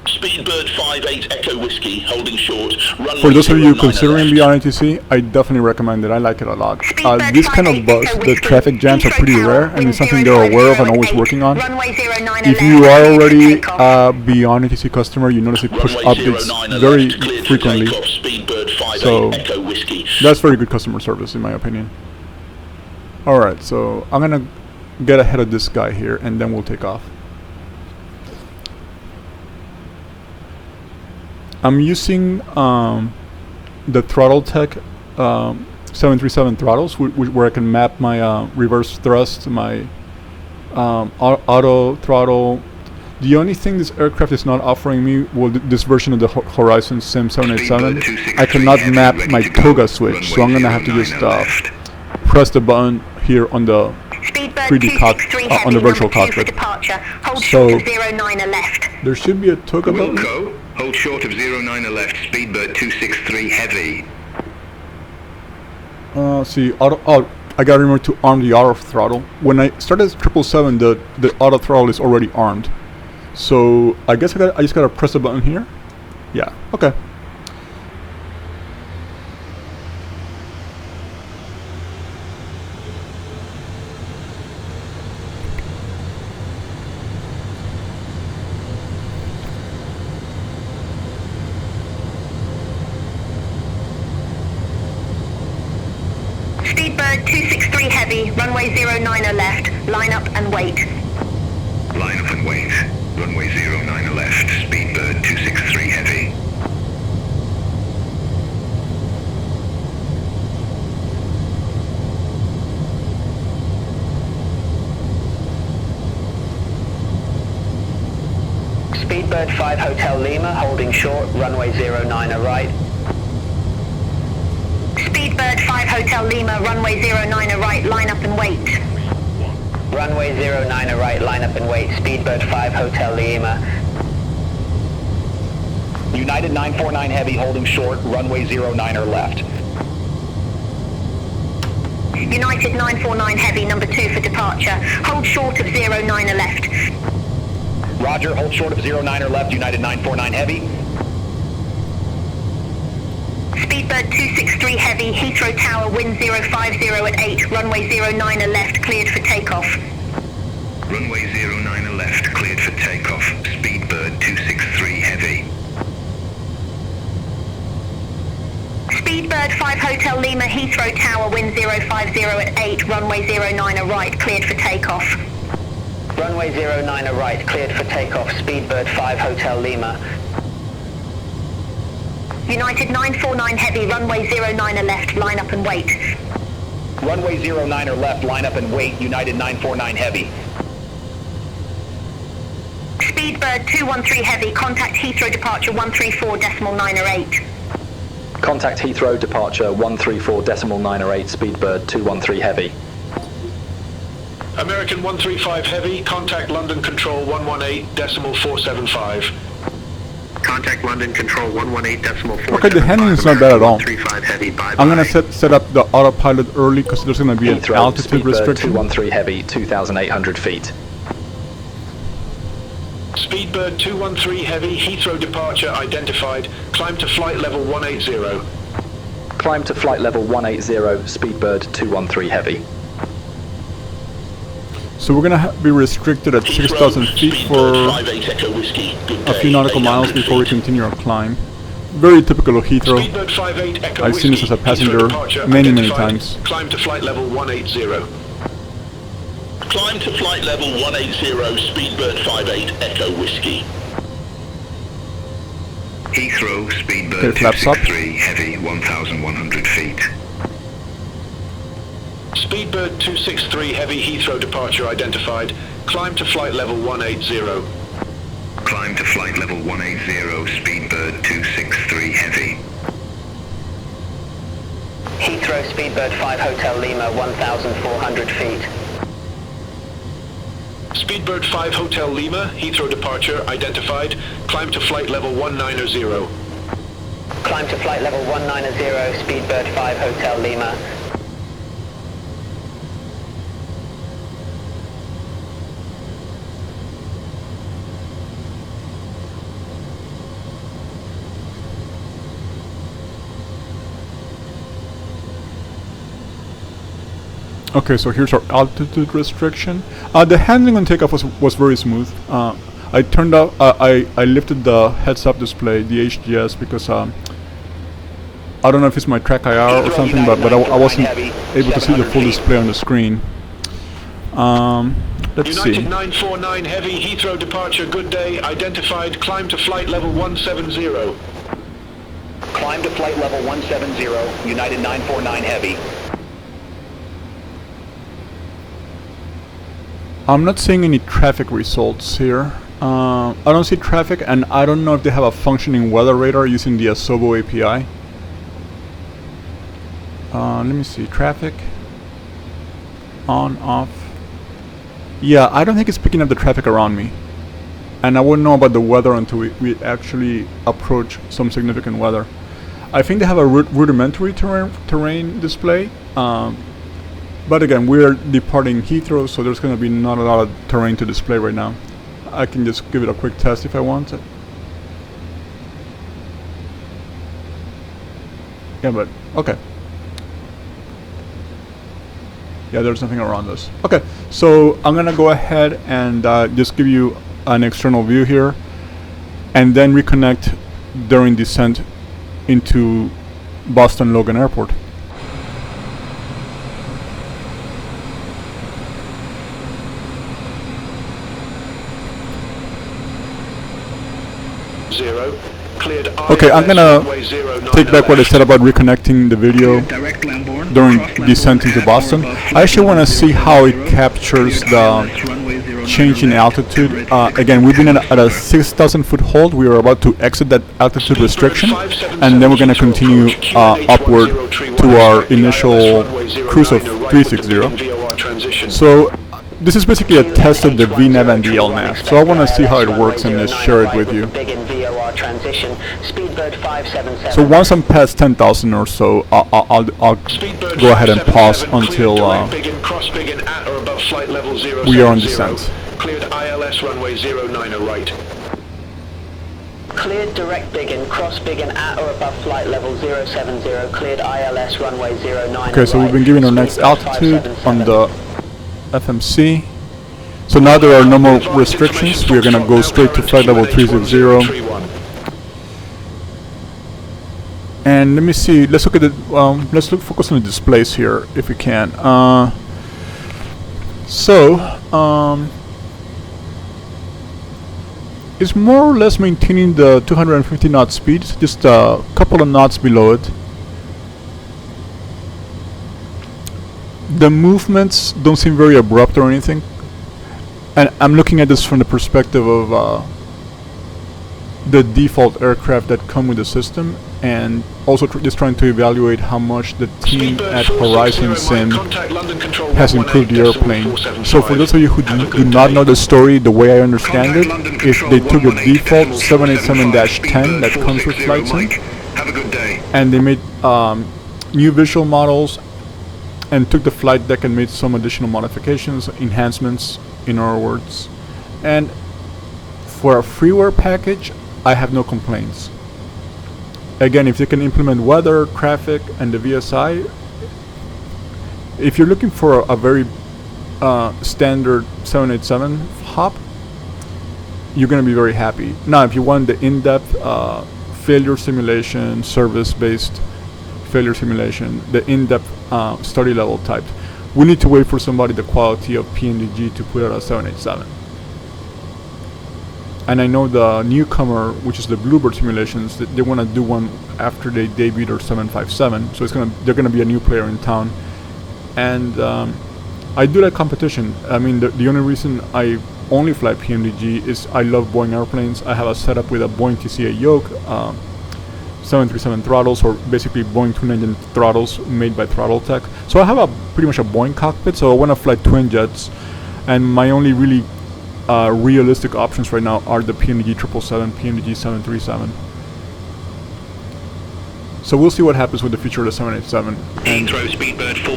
Speedbird 58 Echo Whiskey, holding short. For those of you considering beyond ATC, I definitely recommend it. I like it a lot. This kind of bus, the traffic jams are pretty rare, and it's something they're aware of and always working on. If you are already a beyond ATC customer, you notice they push updates very frequently. So that's very good customer service, in my opinion. Alright, so I'm gonna get ahead of this guy here, and then we'll take off. I'm using the Throttle Tech 737 throttles, where I can map my reverse thrust, my auto throttle. The only thing this aircraft is not offering me, well, this version of the Horizon Sim 787, I cannot map my Toga switch, so I'm gonna have to just press the button here on the 3D cockpit, on the virtual cockpit. So there should be a toggle button. Wilco, hold short of 09 left, Speedbird 263 heavy. See, I gotta remember to arm the auto throttle. When I started 777, the auto throttle is already armed. So I guess I just gotta press the button here. Yeah, okay. Speedbird 263 heavy, runway 09 left, line up and wait. Line up and wait. Runway 09 left, Speedbird 263 heavy. Speedbird 5 Hotel Lima, holding short, runway 09 right. Speedbird 5 Hotel Lima, runway 09 right, line up and wait. Runway 09 right, line up and wait. Speedbird 5 Hotel Lima. United 949 heavy, holding short, runway 09 left. United 949 heavy, number 2 for departure. Hold short of 09 left. Roger, hold short of 09 left, United 949 heavy. Speedbird 263 heavy, Heathrow Tower, wind 050 at 8, runway 09 left, cleared for takeoff. Runway 09 left, cleared for takeoff. Speedbird 263 heavy. Speedbird 5 Hotel Lima, Heathrow Tower, wind 050 at 8, runway 09 right, cleared for takeoff. Runway 09 right, cleared for takeoff. Speedbird 5 Hotel Lima. United 949 heavy, runway 09 left, line up and wait. Runway 09 left, line up and wait, United 949 heavy. Speedbird 213 heavy, contact Heathrow departure 134.908. Contact Heathrow departure 134.908, Speedbird 213 heavy. American 135 heavy, contact London control 118.475. Contact London control 118.475. Okay, the handling is not bad at all. 135 heavy, bye-bye. I'm gonna set up the autopilot early because there's gonna be an Heathrow, altitude Speedbird restriction. 213 heavy, 2,800 feet. Speedbird 213 heavy, Heathrow departure identified. Climb to flight level 180. Climb to flight level 180, Speedbird 213 heavy. So we're gonna be restricted at 6,000 feet for a few nautical miles before we continue our climb. Very typical of Heathrow. I've seen this as a passenger many times. Climb to flight level 180. Climb to flight level 180, Speedbird 58 Echo Whiskey. Heathrow, Speedbird 263 heavy, 1,100 feet. Speedbird 263 heavy, Heathrow departure identified. Climb to flight level 180. Climb to flight level 180, Speedbird 263 heavy. Heathrow Speedbird 5 Hotel Lima, 1,400 feet. Speedbird 5 Hotel Lima, Heathrow departure identified. Climb to flight level 190. Climb to flight level 190, Speedbird 5 Hotel Lima. Okay, so here's our altitude restriction. The handling on takeoff was very smooth. I turned out, I lifted the heads-up display, the HGS, because I don't know if it's my track IR or something, but I wasn't able to see the full display on the screen. Let's see. United 949 heavy, Heathrow departure, good day, identified. Climb to flight level 170. Climb to flight level 170, United 949 heavy. I'm not seeing any traffic results here. I don't see traffic, and I don't know if they have a functioning weather radar using the Asobo API. Let me see, traffic, on, off. Yeah, I don't think it's picking up the traffic around me. And I wouldn't know about the weather until we actually approach some significant weather. I think they have a rudimentary terrain display. But again, we're departing Heathrow, so there's going to be not a lot of terrain to display right now. I can just give it a quick test if I want. Yeah, but okay. Yeah, there's nothing around us. Okay, so I'm gonna go ahead and just give you an external view here, and then reconnect during descent into Boston Logan Airport. Okay, I'm gonna take back what I said about reconnecting the video during descent into Boston. I actually want to see how it captures the change in altitude. Again, we've been at a 6,000 foot hold. We are about to exit that altitude restriction, and then we're going to continue upward to our initial cruise of 360. So this is basically a test of the VNAV and the LNAV. So I want to see how it works and just share it with you. So once I'm past 10,000 or so, I'll go ahead and pause until we are on descent. Cleared ILS runway 09 right. Cleared direct Biggin, cross Biggin at or above flight level 070, cleared ILS runway 09. Okay, so we've been given our next altitude on the FMC. So now there are no more restrictions. We are going to go straight to flight level 360. And let me see. Let's look at the. Focus on the displays here, if we can. It's more or less maintaining the 250 knot speed, just a couple of knots below it. The movements don't seem very abrupt or anything, and I'm looking at this from the perspective of the default aircraft that come with the system, and also just trying to evaluate how much the team at Horizon Sim has improved the airplane. So for those of you who do not know the story, the way I understand it is they took the default 787-10 that comes with Flight Sim, and they made new visual models and took the flight deck and made some additional modifications, enhancements in other words. And for a freeware package, I have no complaints. Again, if they can implement weather, traffic, and the VSI, if you're looking for a very standard 787 hop, you're going to be very happy. Now, if you want the in-depth failure simulation, service-based failure simulation, the in-depth study level type, we need to wait for somebody the quality of PNDG to put out a 787. And I know the newcomer, which is the Bluebird simulations, they want to do one after they debut their 757. So they're gonna be a new player in town, and I do like competition. I mean, the only reason I only fly PMDG is I love Boeing airplanes. I have a setup with a Boeing TCA yoke, 737 throttles, or basically Boeing twin engine throttles made by Throttle Tech. So I have pretty much a Boeing cockpit. So I want to fly twin jets, and my only really realistic options right now are the PMDG 777, PMDG 737. So we'll see what happens with the future of the 787.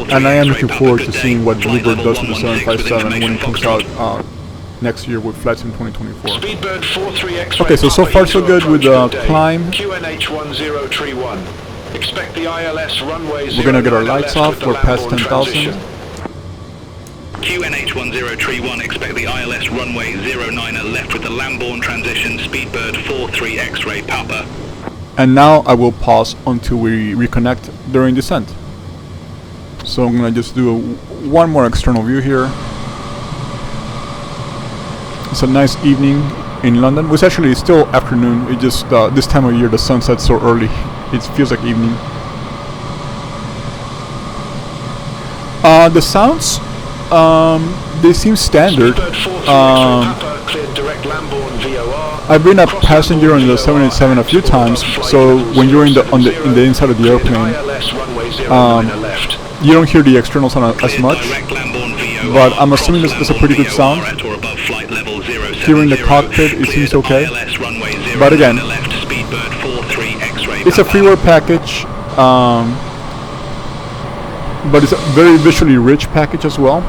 And I am looking forward to seeing what Bluebird does with the 757 when it comes out next year with Flight Sim 2024. Okay, so far so good with the climb. We're gonna get our lights off. We're past 10,000. QNH1031, expect the ILS runway 09 left with the Lambourne transition, Speedbird 43 X-ray Papa. And now I will pause until we reconnect during descent. So I'm gonna just do one more external view here. It's a nice evening in London. It's actually still afternoon. It just this time of year the sun sets so early. It feels like evening. The sounds. They seem standard. I've been a passenger on the 787 a few times, so when you're in the inside of the airplane, you don't hear the external sound as much. but I'm assuming this is a pretty good sound. Here in the cockpit, it seems okay. But again, it's a freeware package, but it's a very visually rich package as well.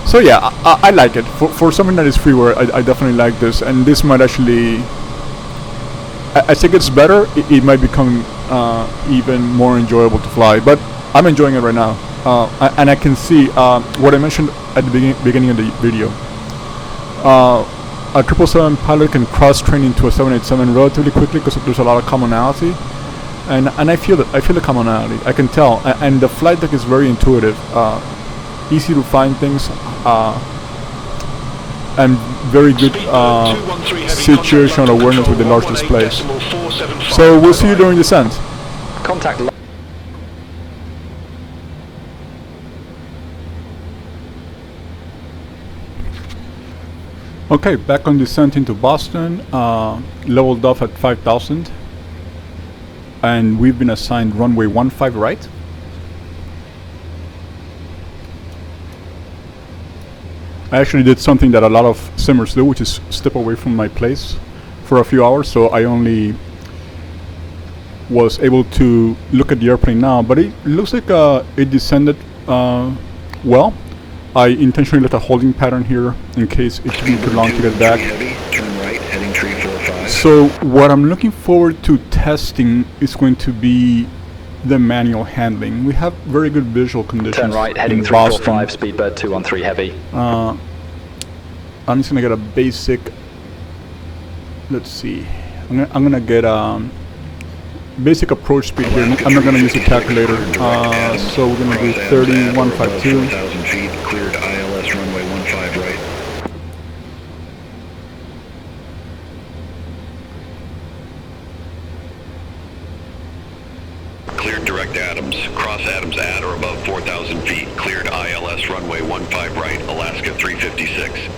So yeah, I like it. For something that is freeware, I definitely like this, and this might actually, as it gets better, it might become even more enjoyable to fly, but I'm enjoying it right now. And I can see what I mentioned at the beginning of the video. A 777 pilot can cross-train into a 787 relatively quickly because there's a lot of commonality, and I feel it. I feel the commonality. I can tell, and the flight deck is very intuitive, easy to find things, and very good situational awareness with the large displays. So we'll see you during descent. Contact. Okay, back on descent into Boston, leveled off at 5,000, and we've been assigned runway 15 right. I actually did something that a lot of simmers do, which is step away from my place for a few hours, so I only was able to look at the airplane now, but it looks like it descended well. I intentionally left a holding pattern here in case it took me too long to get back. Turn right, heading 345. So what I'm looking forward to testing is going to be the manual handling. We have very good visual conditions. Turn right, heading 345, Speedbird 213 heavy. I'm just gonna get a basic. Let's see. I'm gonna get basic approach speed here. I'm not gonna use a calculator. So we're gonna do 3152. 4,000 feet, cleared ILS runway 15 right. Cleared direct Adams. Cross Adams at or above 4,000 feet. Cleared ILS runway 15 right, Alaska 356.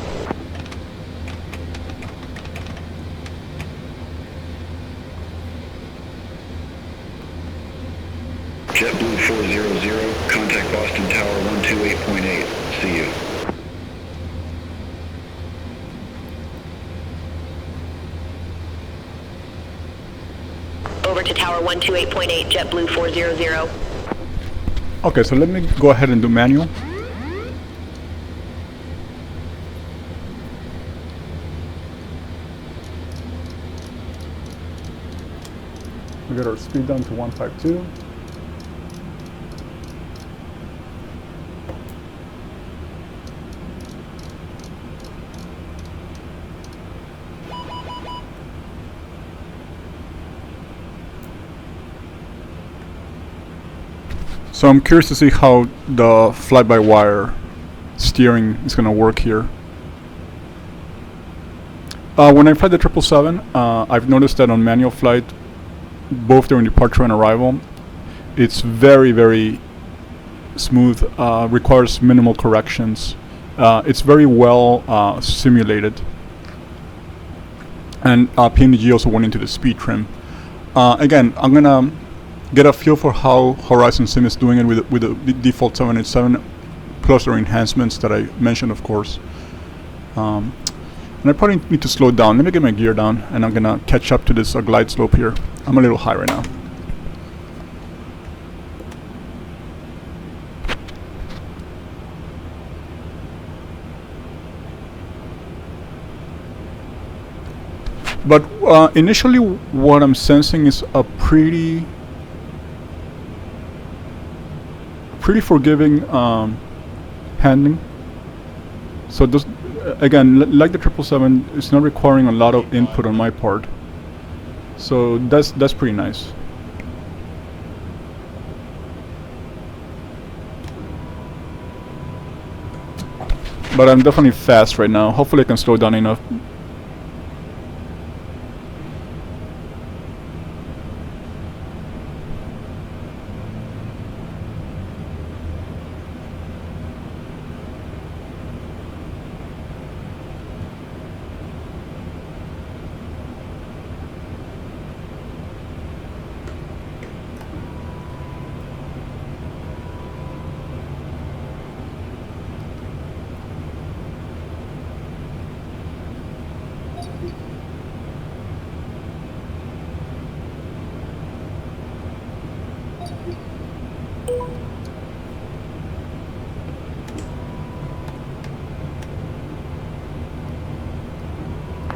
JetBlue 400, contact Boston Tower 128.8. See you. Over to Tower 128.8, JetBlue 400. Okay, so let me go ahead and do manual. We got our speed down to 152. So I'm curious to see how the fly-by-wire steering is going to work here. When I fly the 777, I've noticed that on manual flight, both during departure and arrival, it's very, very smooth, requires minimal corrections. It's very well simulated. And PMDG also went into the speed trim. Again, I'm going to get a feel for how Horizon Sim is doing it with the default 787, plus their enhancements that I mentioned, of course. And I probably need to slow down. Let me get my gear down, and I'm gonna catch up to this glide slope here. I'm a little high right now. But initially, what I'm sensing is a pretty forgiving handling. So this, again, like the 777, it's not requiring a lot of input on my part. So that's pretty nice. But I'm definitely fast right now. Hopefully I can slow down enough.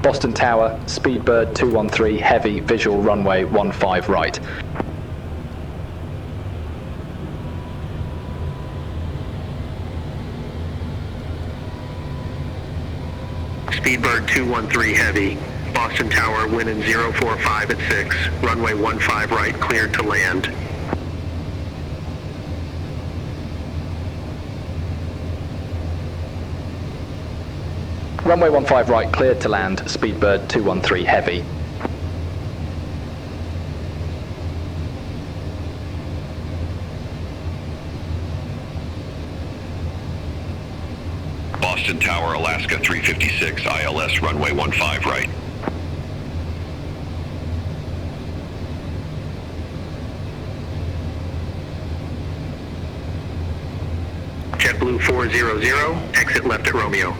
Boston Tower, Speedbird 213 heavy, visual runway 15 right. Speedbird 213 heavy, Boston Tower, wind in 045 at 6, runway 15 right, cleared to land. Runway 15 right, cleared to land, Speedbird 213 heavy. Boston Tower, Alaska 356, ILS runway 15 right. JetBlue 400, exit left at Romeo.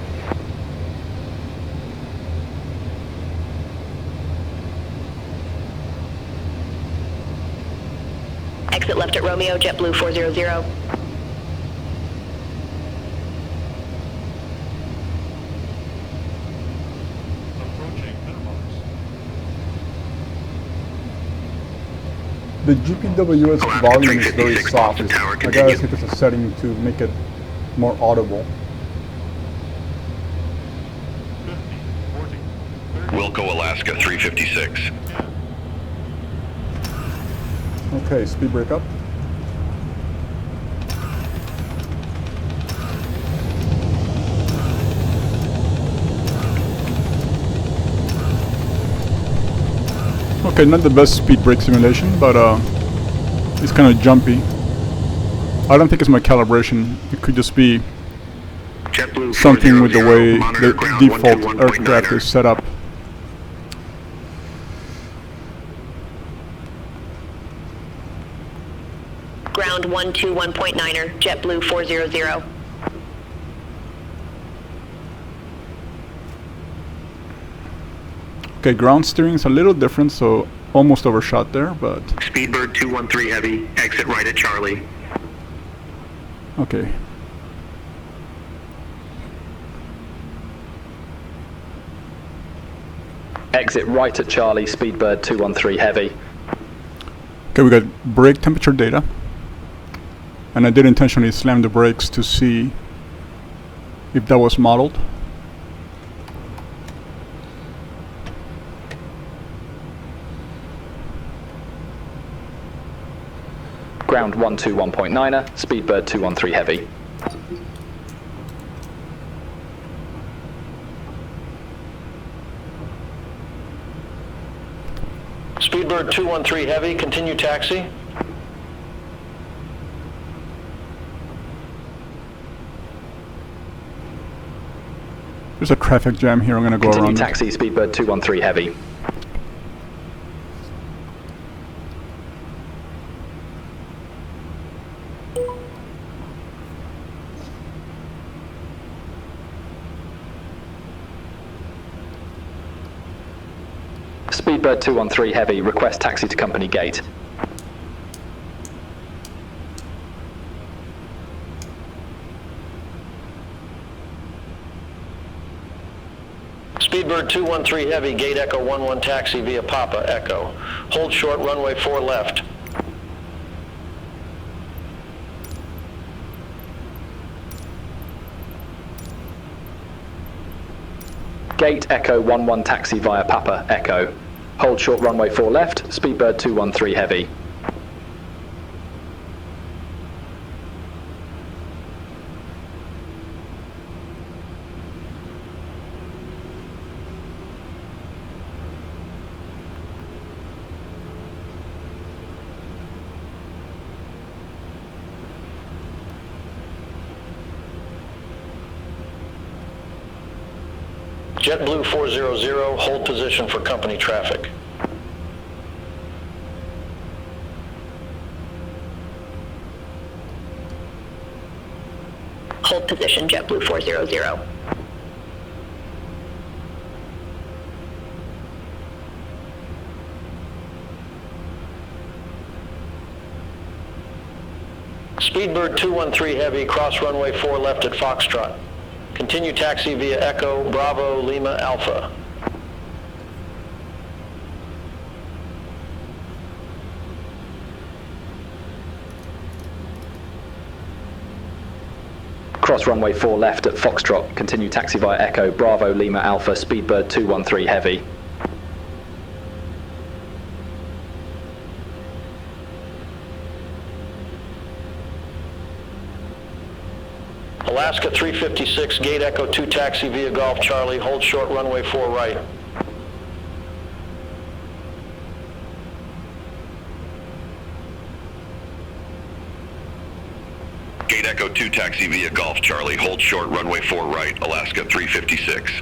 Exit left at Romeo, JetBlue 400. The GPWS volume is very soft. I gotta see if there's a setting to make it more audible. Wilco, Alaska 356. Okay, speed break up. Okay, not the best speed brake simulation, but it's kind of jumpy. I don't think it's my calibration. It could just be something with the way the default aircraft is set up. Ground 121.9er, JetBlue 400. Okay, ground steering is a little different, so almost overshot there, but... Speedbird 213 heavy, exit right at Charlie. Okay. Exit right at Charlie, Speedbird 213 heavy. Okay, we got brake temperature data. And I did intentionally slam the brakes to see if that was modeled. Ground 121.9er, Speedbird 213 heavy. Speedbird 213 heavy, continue taxi. There's a traffic jam here, I'm gonna go continue around. Taxi, Speedbird 213 heavy. Speedbird 213 heavy, request taxi to company gate. Speedbird 213 heavy, gate echo 11 taxi via Papa Echo. Hold short, runway 4 left. Gate echo 11 taxi via Papa Echo. Hold short, runway 4 left, Speedbird 213 heavy. JetBlue 400, hold position for company traffic. Hold position, JetBlue 400. Speedbird 213 heavy, cross runway 4 left at Foxtrot. Continue taxi via Echo, Bravo, Lima, Alpha. Cross runway 4 left at Foxtrot. Continue taxi via Echo, Bravo, Lima Alpha, Speedbird 213 heavy. Alaska 356, gate Echo 2 taxi via Golf Charlie, hold short runway 4 right. Gate Echo 2 taxi via Golf Charlie, hold short runway 4 right, Alaska 356.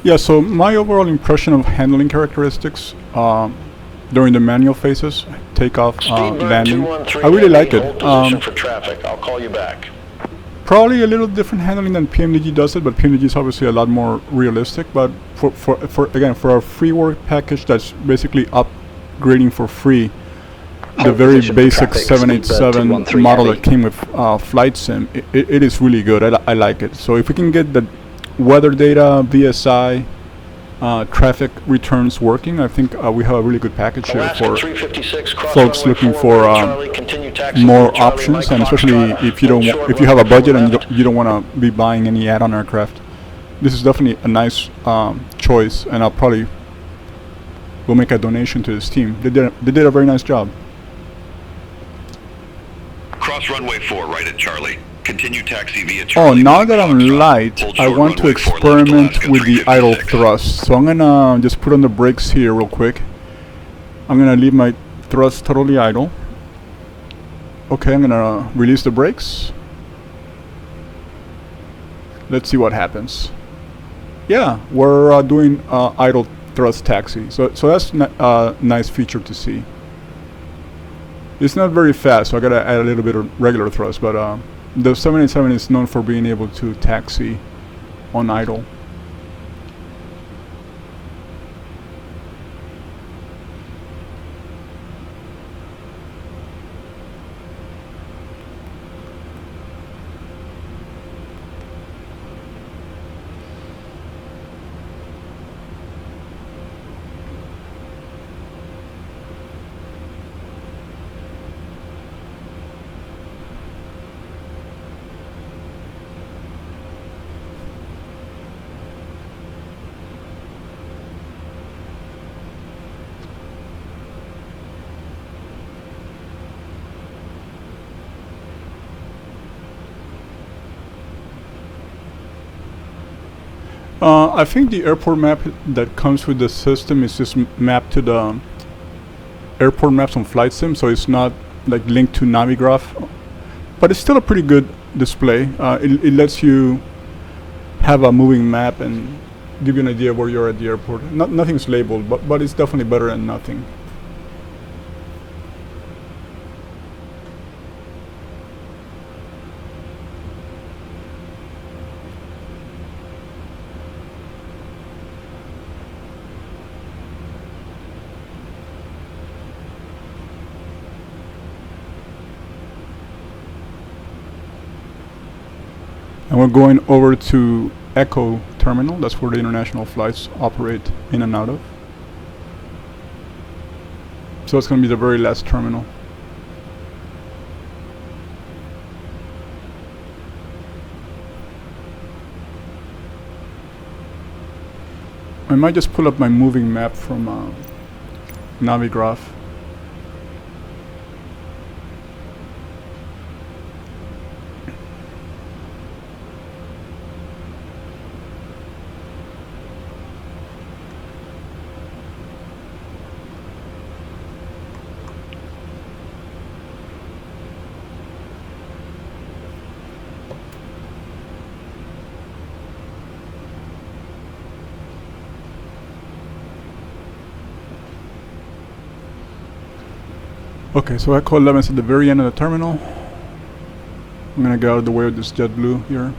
Yeah, so my overall impression of handling characteristics during the manual phases, takeoff, landing, I really like it. For traffic, I'll call you back. Probably a little different handling than PMDG does it, but PMDG is obviously a lot more realistic. But for a free work package that's basically upgrading for free, the very basic 787 model that came with Flight Sim, it is really good. I like it. So if we can get the weather data, VSI, traffic returns working, I think we have a really good package here for folks looking for more options, and especially if you have a budget and you don't want to be buying any add-on aircraft. This is definitely a nice choice, and I'll probably will make a donation to this team. They did a very nice job. Cross runway 4 right at Charlie. Continue taxi via Charlie. Oh, now that I'm light, I want to experiment with the idle thrust. So I'm gonna just put on the brakes here real quick. I'm gonna leave my thrust totally idle. Okay, I'm gonna release the brakes. Let's see what happens. Yeah, we're doing idle thrust taxi. So that's a nice feature to see. It's not very fast, so I gotta add a little bit of regular thrust, but the 787 is known for being able to taxi on idle. I think the airport map that comes with the system is just mapped to the airport maps on Flight Sim, so it's not like linked to Navigraph, but it's still a pretty good display. It lets you have a moving map and give you an idea of where you're at the airport. Nothing's labeled, but it's definitely better than nothing. And we're going over to Echo Terminal. That's where the international flights operate in and out of. So it's going to be the very last terminal. I might just pull up my moving map from Navigraph. Okay, so Echo 11 is at the very end of the terminal. I'm gonna get out of the way with this JetBlue here.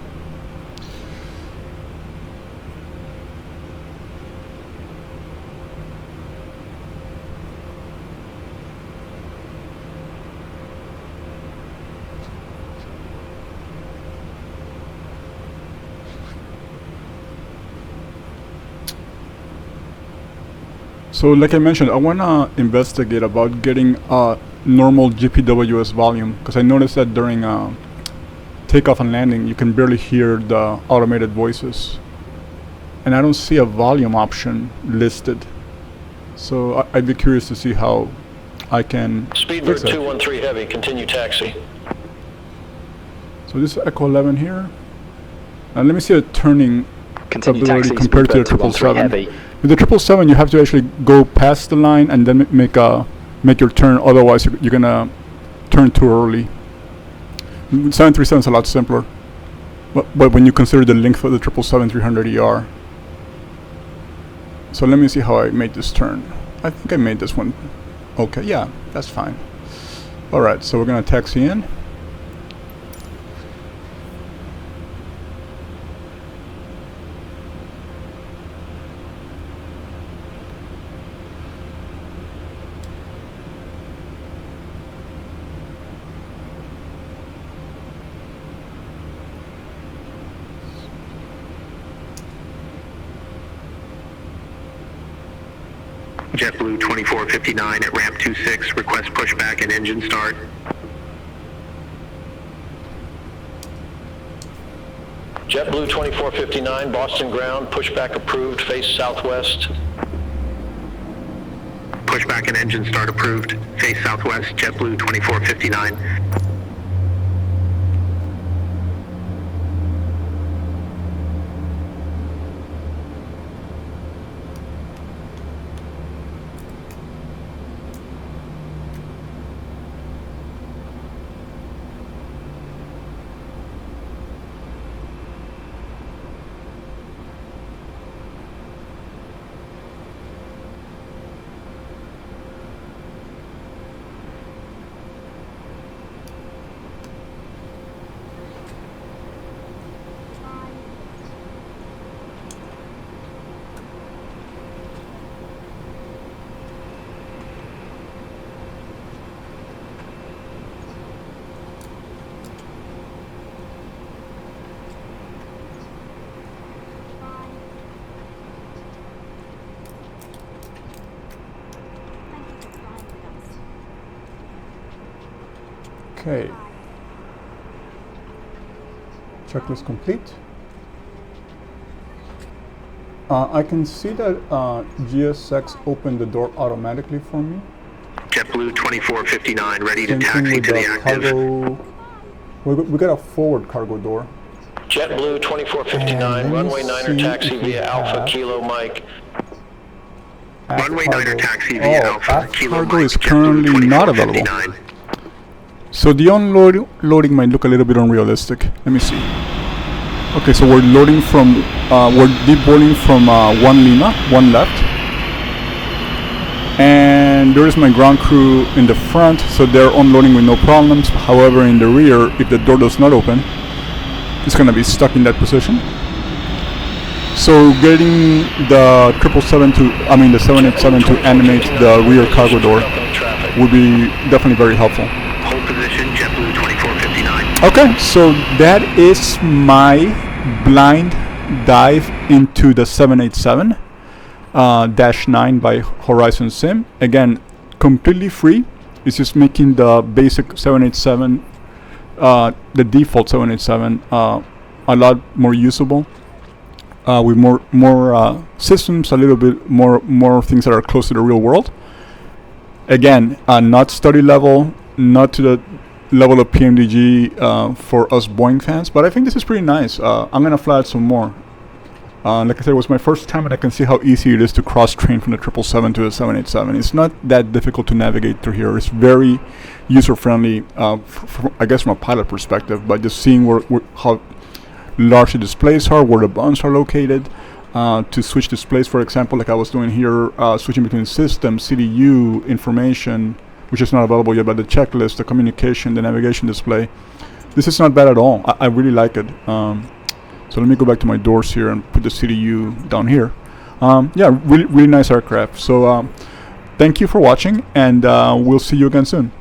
So like I mentioned, I want to investigate about getting normal GPWS volume, because I noticed that during takeoff and landing you can barely hear the automated voices, and I don't see a volume option listed. So I'd be curious to see how I can Speedbird 213 heavy, continue taxi. So this is Echo 11 here. Let me see a turning Continue ability taxi, compared to the Speedbird 777. heavy. With the 777 you have to actually go past the line and then make your turn, otherwise you're gonna turn too early. 737 is a lot simpler, but when you consider the length of the 777-300ER. So let me see how I made this turn. I think I made this one okay. Yeah, that's fine. Alright, so we're gonna taxi in. JetBlue 2459 at ramp 26, request pushback and engine start. JetBlue 2459, Boston ground, pushback approved, face southwest. Pushback and engine start approved, face southwest, JetBlue 2459. Okay. Checklist complete. I can see that GSX opened the door automatically for me. JetBlue 2459 ready to Same thing taxi with to the the active. cargo. We got a forward cargo door. JetBlue 2459, runway 9er taxi via Alpha Kilo Mike. Runway 9er taxi via Alpha Kilo Cargo Mike. is currently not available. 2459. So the loading might look a little bit unrealistic. Let me see. Okay, so we're loading from, we're deboarding from 1 Lima, 1 left. And there is my ground crew in the front, so they're unloading with no problems. However, in the rear, if the door does not open, it's gonna be stuck in that position. So getting the 787 to animate the rear cargo door would be definitely very helpful. Hold position, JetBlue 2459. Okay, so that is my blind dive into the 787-9 by Horizon Sim. Again, completely free. It's just making the basic 787, the default 787, a lot more usable. With more systems, a little bit more things that are close to the real world. Again, not study level, not to the level of PMDG for us Boeing fans, but I think this is pretty nice. I'm gonna fly it some more. Like I said, it was my first time, and I can see how easy it is to cross-train from the 777 to the 787. It's not that difficult to navigate through here. It's very user-friendly, I guess from a pilot perspective, but just seeing how large the displays are, where the buttons are located, to switch displays, for example, like I was doing here, switching between system, CDU, information, which is not available yet, but the checklist, the communication, the navigation display. This is not bad at all. I really like it. So let me go back to my doors here and put the CDU down here. Yeah, really nice aircraft. So thank you for watching, and we'll see you again soon.